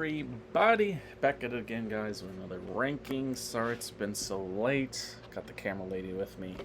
Everybody, back at it again, guys, with another ranking. Sorry it's been so late. Got the camera lady with me.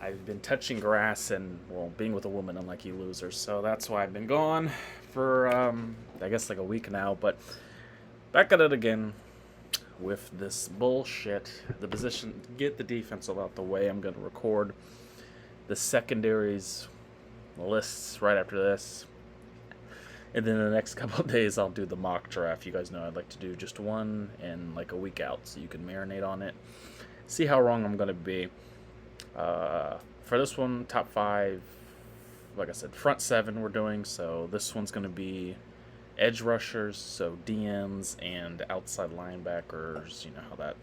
I've been touching grass and, well, being with a woman, unlike you losers. So that's why I've been gone for, I guess, like a week now. But back at it again with this bullshit. The position, get the defense all out the way. I'm going to record the secondaries lists right after this. And then in the next couple of days, I'll do the mock draft. You guys know I'd like to do just one and like a week out, so you can marinate on it. See how wrong I'm going to be. For this one, top 5, like I said, front 7 we're doing. So this one's going to be edge rushers, so DNs and outside linebackers. You know how that,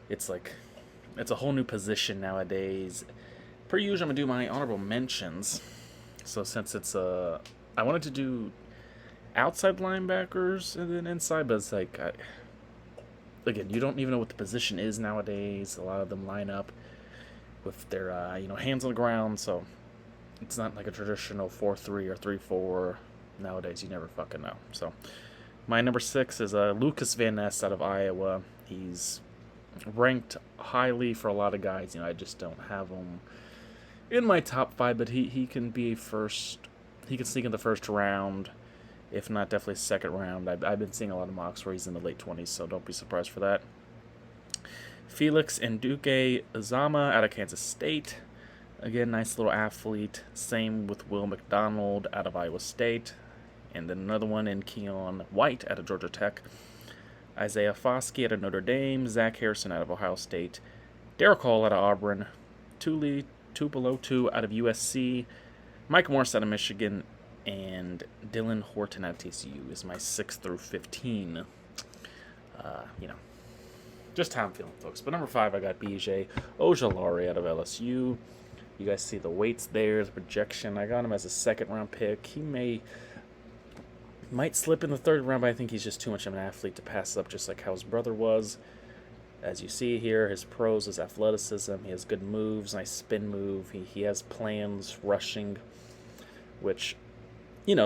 it's a whole new position nowadays. Per usual, I'm going to do my honorable mentions. So since it's I wanted to do outside linebackers and then inside, but it's like, again, you don't even know what the position is nowadays. A lot of them line up with their, hands on the ground, so it's not like a traditional 4-3 or 3-4. Nowadays, you never fucking know. So, my number 6 is Lucas Van Ness out of Iowa. He's ranked highly for a lot of guys. I just don't have him in my top 5, but he can be first. He can sneak in the first round, if not definitely second round. I've been seeing a lot of mocks where he's in the late 20s, so don't be surprised for that. Felix Nduke Uzama out of Kansas State. Again, nice little athlete. Same with Will McDonald out of Iowa State. And then another one in Keon White out of Georgia Tech. Isaiah Foskey out of Notre Dame. Zach Harrison out of Ohio State. Derek Hall out of Auburn. Tupelo2 out of USC. Mike Morris out of Michigan, and Dylan Horton out of TCU is my 6 through 15. Just how I'm feeling, folks. But number 5, I got BJ Ojulari out of LSU. You guys see the weights there, the projection. I got him as a second-round pick. He might slip in the third round, but I think he's just too much of an athlete to pass up, just like how his brother was. As you see here, his pros, his athleticism, he has good moves, nice spin move. He has plans, rushing, which,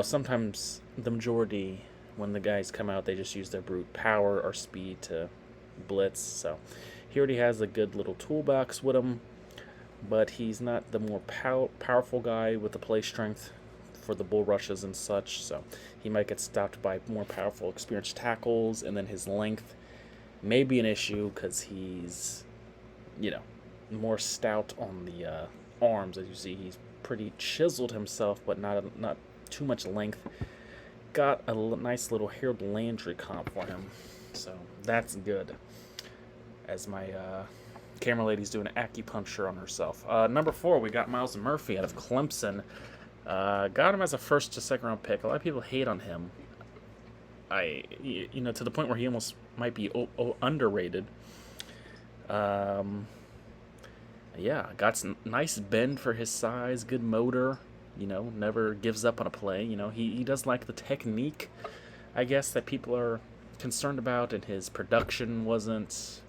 sometimes the majority, when the guys come out, they just use their brute power or speed to blitz. So he already has a good little toolbox with him, but he's not the more powerful guy with the play strength for the bull rushes and such. So he might get stopped by more powerful, experienced tackles, and then his length may be an issue because he's, more stout on the arms. As you see, he's pretty chiseled himself, but not too much length. Got a nice little Harold Landry comp for him, so that's good. As my camera lady's doing an acupuncture on herself. Number 4, we got Miles Murphy out of Clemson. Got him as a first to second round pick. A lot of people hate on him. To the point where he almost might be underrated. Got some nice bend for his size, good motor, never gives up on a play. He does like the technique, I guess, that people are concerned about, and his production wasn't,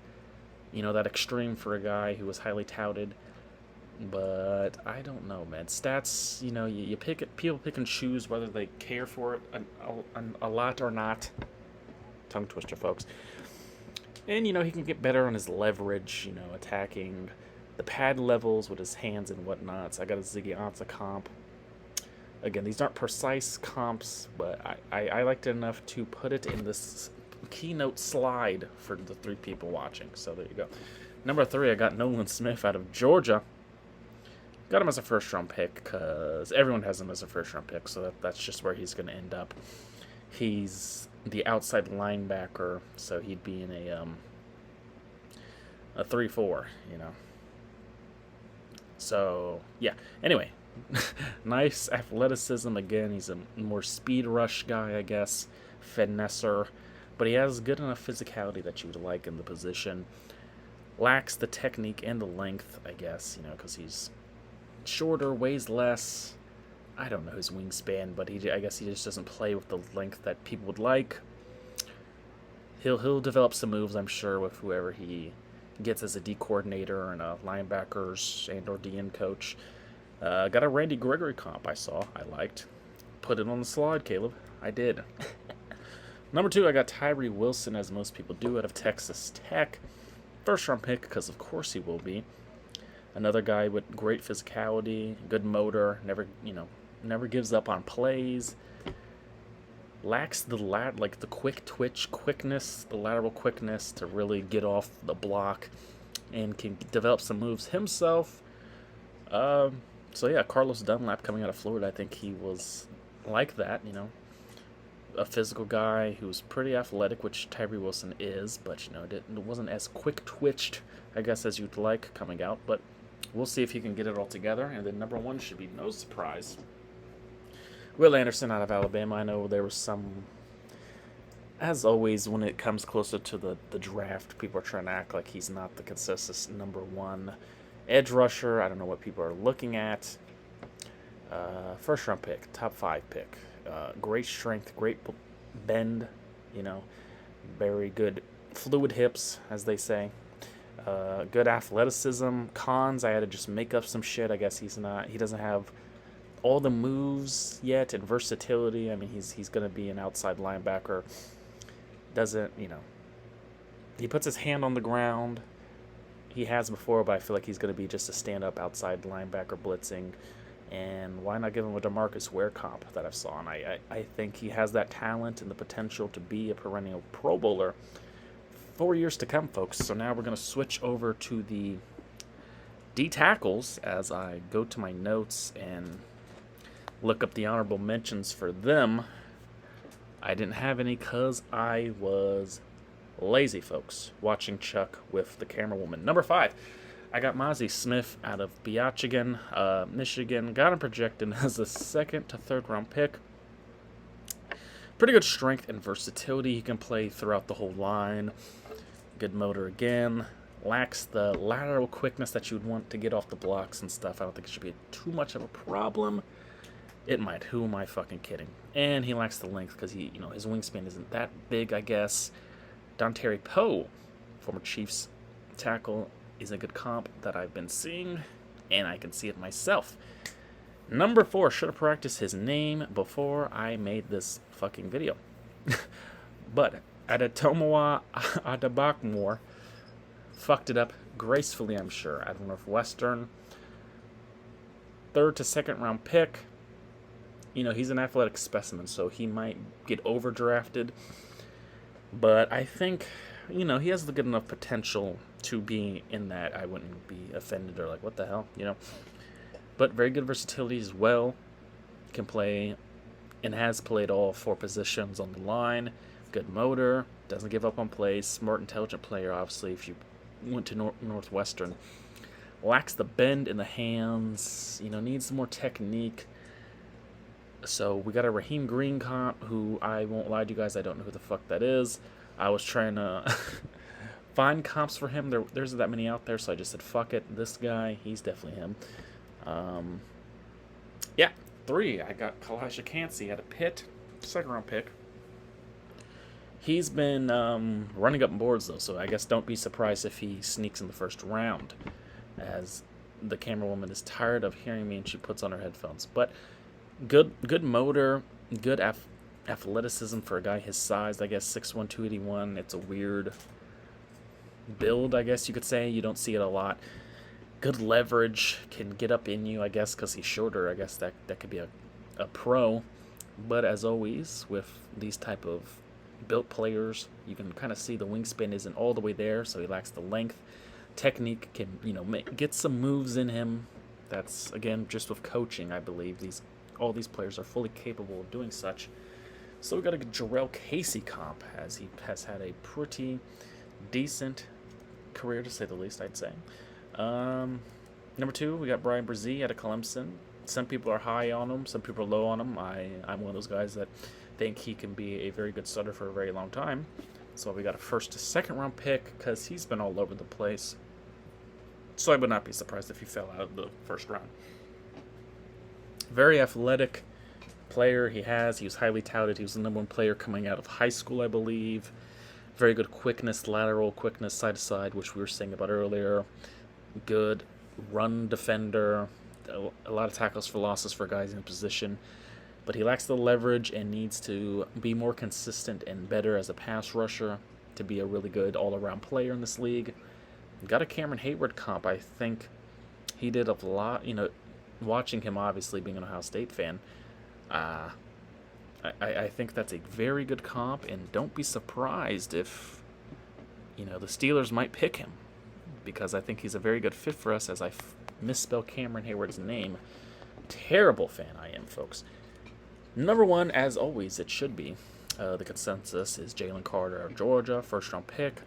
that extreme for a guy who was highly touted. But I don't know, man. Stats, you pick it. People pick and choose whether they care for it a lot or not. Tongue twister, folks. And he can get better on his leverage. Attacking the pad levels with his hands and whatnot. So I got a Ziggy Ansah comp. Again, these aren't precise comps, but I liked it enough to put it in this keynote slide for the 3 people watching. So there you go. Number 3, I got Nolan Smith out of Georgia. Got him as a first-round pick because everyone has him as a first-round pick, so that's just where he's going to end up. He's the outside linebacker, so he'd be in a 3-4, So, yeah. Anyway, nice athleticism. Again, he's a more speed rush guy, I guess. Finesser. But he has good enough physicality that you would like in the position. Lacks the technique and the length, I guess, because he's shorter, weighs less. I don't know his wingspan, but I guess he just doesn't play with the length that people would like. He'll develop some moves, I'm sure, with whoever he gets as a D coordinator and a linebackers and or DN coach. Got a Randy Gregory comp I saw. I liked. Put it on the slide, Caleb. I did. Number 2, I got Tyree Wilson, as most people do, out of Texas Tech. First round pick, because of course he will be. Another guy with great physicality, good motor, never gives up on plays. Lacks the quick twitch quickness, the lateral quickness to really get off the block, and can develop some moves himself. So yeah, Carlos Dunlap coming out of Florida, I think he was like that, a physical guy who's pretty athletic, which Tyree Wilson is, but it wasn't as quick twitched, I guess, as you'd like coming out. But we'll see if he can get it all together. And then number 1 should be no surprise, Will Anderson out of Alabama. I know there was some, as always, when it comes closer to the draft, people are trying to act like he's not the consistent number 1 edge rusher. I don't know what people are looking at. First round pick, top 5 pick. Great strength, great bend, very good fluid hips, as they say. Good athleticism. Cons, I had to just make up some shit. I guess he doesn't have all the moves yet, and versatility. I mean, he's going to be an outside linebacker. He puts his hand on the ground. He has before, but I feel like he's going to be just a stand-up outside linebacker blitzing. And why not give him a DeMarcus Ware comp that I saw? And I think he has that talent and the potential to be a perennial Pro Bowler for years to come, folks. So now we're going to switch over to the D tackles as I go to my notes and look up the honorable mentions for them. I didn't have any because I was lazy, folks, watching Chuck with the camera woman. Number 5. I got Mozzie Smith out of Beachigan, Michigan. Got him projected as a 2nd to 3rd round pick. Pretty good strength and versatility. He can play throughout the whole line. Good motor again. Lacks the lateral quickness that you'd want to get off the blocks and stuff. I don't think it should be too much of a problem. It might. Who am I fucking kidding? And he lacks the length because his wingspan isn't that big, I guess. Dontari Poe, former Chiefs tackle, is a good comp that I've been seeing, and I can see it myself. Number 4, should have practiced his name before I made this fucking video. But Adetomowa Adebakmore fucked it up gracefully, I'm sure. Out of Northwestern. 3rd to 2nd round pick. He's an athletic specimen, so he might get overdrafted. But I think, he has the good enough potential to be in that. I wouldn't be offended or like, what the hell, But very good versatility as well. Can play and has played all 4 positions on the line. Good motor. Doesn't give up on plays. Smart, intelligent player, obviously, if you went to Northwestern. Lacks the bend in the hands. Needs more technique. So we got a Raheem Green comp, who I won't lie to you guys, I don't know who the fuck that is. I was trying to find comps for him. There's that many out there, so I just said, fuck it. This guy, he's definitely him. 3, I got Kalijah Cansey out of Pitt, 2nd round pick. He's been running up boards, though, so I guess don't be surprised if he sneaks in the 1st round, as the camera woman is tired of hearing me and she puts on her headphones. But good motor, good athleticism for a guy his size. I guess 6'1", 281. It's a weird build, I guess you could say. You don't see it a lot. Good leverage, can get up in you, I guess, because he's shorter. I guess that could be a pro. But as always, with these type of built players, you can kind of see the wingspan isn't all the way there, so he lacks the length. Technique can, get some moves in him. That's, again, just with coaching, I believe. All these players are fully capable of doing such. So we got a Jarrell Casey comp, as he has had a pretty decent career, to say the least, I'd say. Number 2, we got Brian Brzee out of Clemson. Some people are high on him, some people are low on him. I'm one of those guys that think he can be a very good starter for a very long time. So we got a 1st to 2nd round pick because he's been all over the place. So I would not be surprised if he fell out of the 1st round. Very athletic player he was highly touted. He was the number 1 player coming out of high school, I believe. Very good quickness, lateral quickness, side to side, which we were saying about earlier. Good run defender. A lot of tackles for losses for guys in position. but he lacks the leverage and needs to be more consistent and better as a pass rusher to be a really good all-around player in this league. Got a Cameron Hayward comp. I think he did a lot, watching him, obviously being an Ohio State fan. I think that's a very good comp, and don't be surprised if, the Steelers might pick him, because I think he's a very good fit for us, as I misspell Cameron Hayward's name. Terrible fan I am, folks. Number 1, as always, it should be. The consensus is Jalen Carter of Georgia, first-round pick.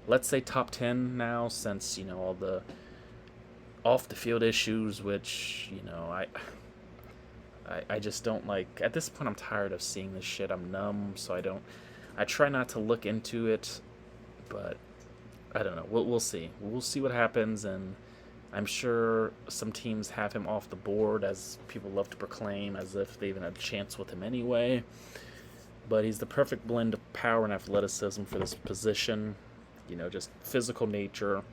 Let's say top 10 now, since, all the off-the-field issues, which, I just don't like. At this point, I'm tired of seeing this shit. I'm numb, so I try not to look into it, but I don't know. We'll see. We'll see what happens, and I'm sure some teams have him off the board, as people love to proclaim, as if they even had a chance with him anyway. But he's the perfect blend of power and athleticism for this position. Just physical nature,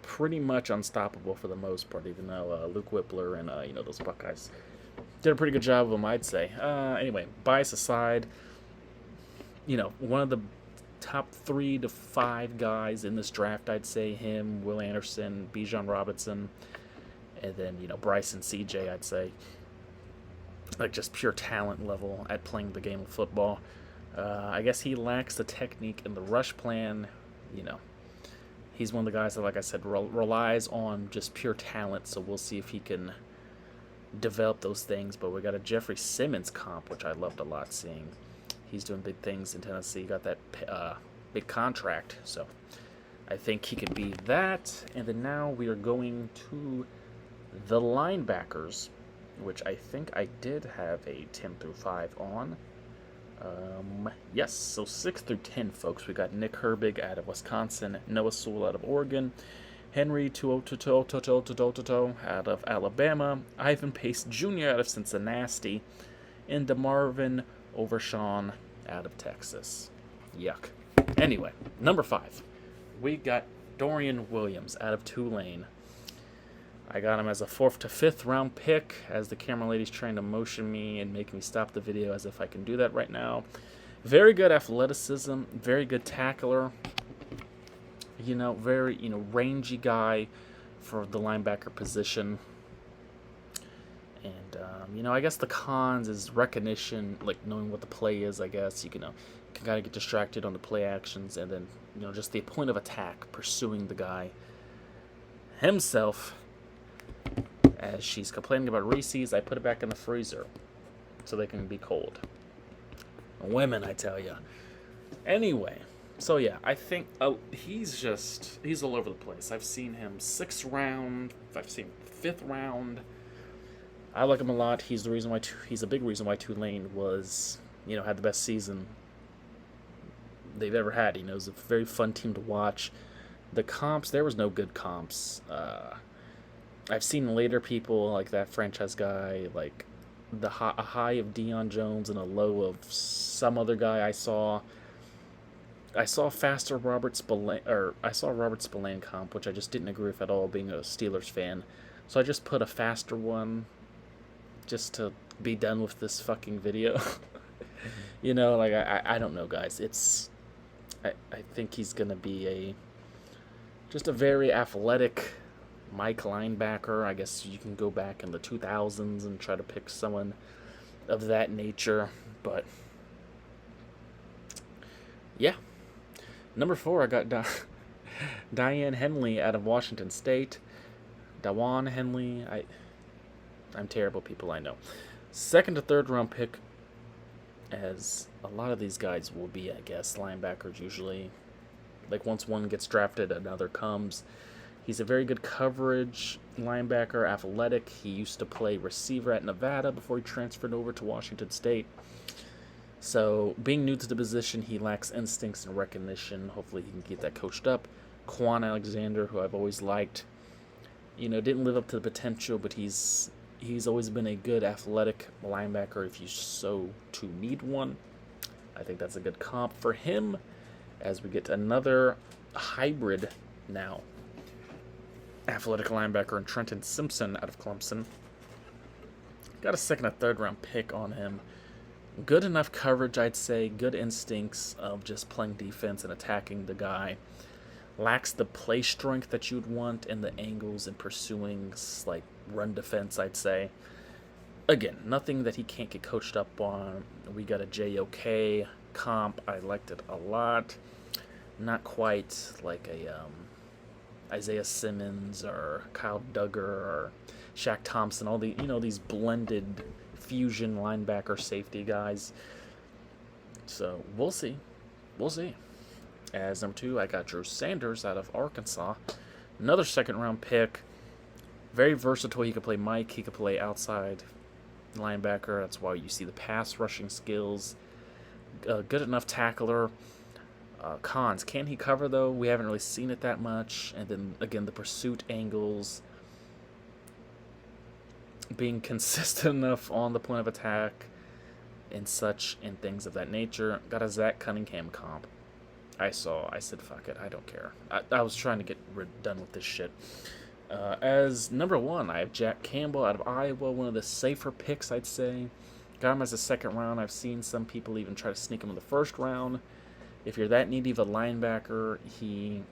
pretty much unstoppable for the most part, even though Luke Whippler and, those Buckeyes did a pretty good job of him, I'd say. Anyway, bias aside, one of the top 3 to 5 guys in this draft, I'd say him, Will Anderson, Bijan Robinson, and then, Bryson CJ, I'd say. Like, just pure talent level at playing the game of football. I guess he lacks the technique and the rush plan. He's one of the guys that, like I said, relies on just pure talent, so we'll see if he can develop those things. But we got a Jeffrey Simmons comp, which I loved a lot seeing. He's doing big things in Tennessee. Got that big contract, so I think he could be that. And then now we are going to the linebackers, which I think I did have a 10 through 5 on. Yes, so 6 through 10, folks. We got Nick Herbig out of Wisconsin, Noah Sewell out of Oregon, Henry Tuototo out of Alabama, Ivan Pace Jr. out of Cincinnati, and DeMarvin Overshawn out of Texas. Yuck. Anyway, number 5. We got Dorian Williams out of Tulane. I got him as a 4th to 5th round pick, as the camera lady's trying to motion me and make me stop the video as if I can do that right now. Very good athleticism, very good tackler. Very, rangy guy for the linebacker position. And, I guess the cons is recognition, like knowing what the play is, I guess. You can kind of get distracted on the play actions, and then, just the point of attack, pursuing the guy himself. As she's complaining about Reese's, I put it back in the freezer so they can be cold. Women, I tell ya. Anyway, so yeah, I think he's all over the place. I've seen him 6th round. I've seen 5th round. I like him a lot. He's a big reason why Tulane was, had the best season they've ever had. It was a very fun team to watch. The comps, there was no good comps. I've seen later people like that franchise guy, like a high of Deion Jones and a low of some other guy I saw. I saw faster Robert Spillane comp, which I just didn't agree with at all, being a Steelers fan. So I just put a faster one just to be done with this fucking video. I don't know, guys. I think he's gonna be just a very athletic Mike linebacker. I guess you can go back in the 2000s and try to pick someone of that nature. But, yeah. Number 4, I got Diane Henley out of Washington State. Dawan Henley. I'm terrible, people, I know. 2nd to 3rd round pick, as a lot of these guys will be, I guess, linebackers usually. Like, once one gets drafted, another comes. He's a very good coverage linebacker, athletic. He used to play receiver at Nevada before he transferred over to Washington State. So, being new to the position, he lacks instincts and recognition. Hopefully he can get that coached up. Quan Alexander, who I've always liked, didn't live up to the potential, but he's always been a good athletic linebacker if you so to need one. I think that's a good comp for him, as we get another hybrid now. Athletic linebacker, and Trenton Simpson out of Clemson. Got a second and third round pick on him. Good enough coverage, I'd say. Good instincts of just playing defense and attacking the guy. Lacks the play strength that you'd want and the angles and pursuing like run defense, I'd say. Again, nothing that he can't get coached up on. We got a JOK comp. I liked it a lot. Not quite like a Isaiah Simmons or Kyle Duggar or Shaq Thompson. All the these blended fusion linebacker safety guys. So we'll see. We'll see. As number 2, I got Drew Sanders out of Arkansas. Another second round pick. Very versatile. He could play Mike. He could play outside linebacker. That's why you see the pass rushing skills. Good enough tackler. Cons. Can he cover, though? We haven't really seen it that much. And then, again, the pursuit angles. Being consistent enough on the point of attack and such and things of that nature. Got a Zach Cunningham comp. I said, fuck it, I don't care. I was trying to get done with this shit. As number 1, I have Jack Campbell out of Iowa, one of the safer picks, I'd say. Got him as a second round. I've seen some people even try to sneak him in the first round. If you're that needy of a linebacker, he,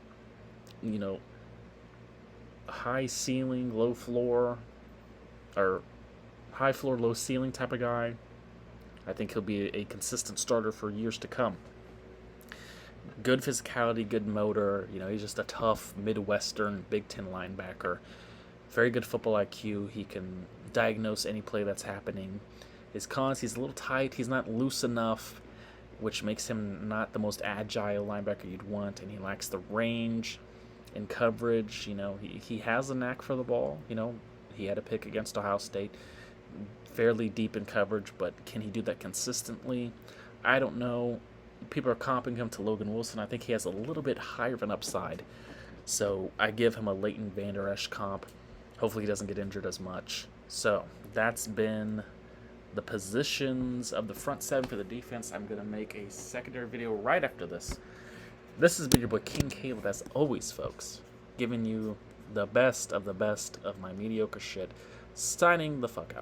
high ceiling, low floor, or high floor, low ceiling type of guy. I think he'll be a consistent starter for years to come. Good physicality, good motor. He's just a tough Midwestern Big Ten linebacker. Very good football IQ. He can diagnose any play that's happening. His cons, he's a little tight. He's not loose enough, which makes him not the most agile linebacker you'd want, and he lacks the range and coverage. He has a knack for the ball. He had a pick against Ohio State, fairly deep in coverage, but can he do that consistently? I don't know. People are comping him to Logan Wilson. I think he has a little bit higher of an upside. So I give him a Leighton Vander Esch comp. Hopefully he doesn't get injured as much. So that's been the positions of the front 7 for the defense. I'm going to make a secondary video right after this. This has been your boy King Kaleb, as always, folks. Giving you the best of my mediocre shit. Signing the fuck out.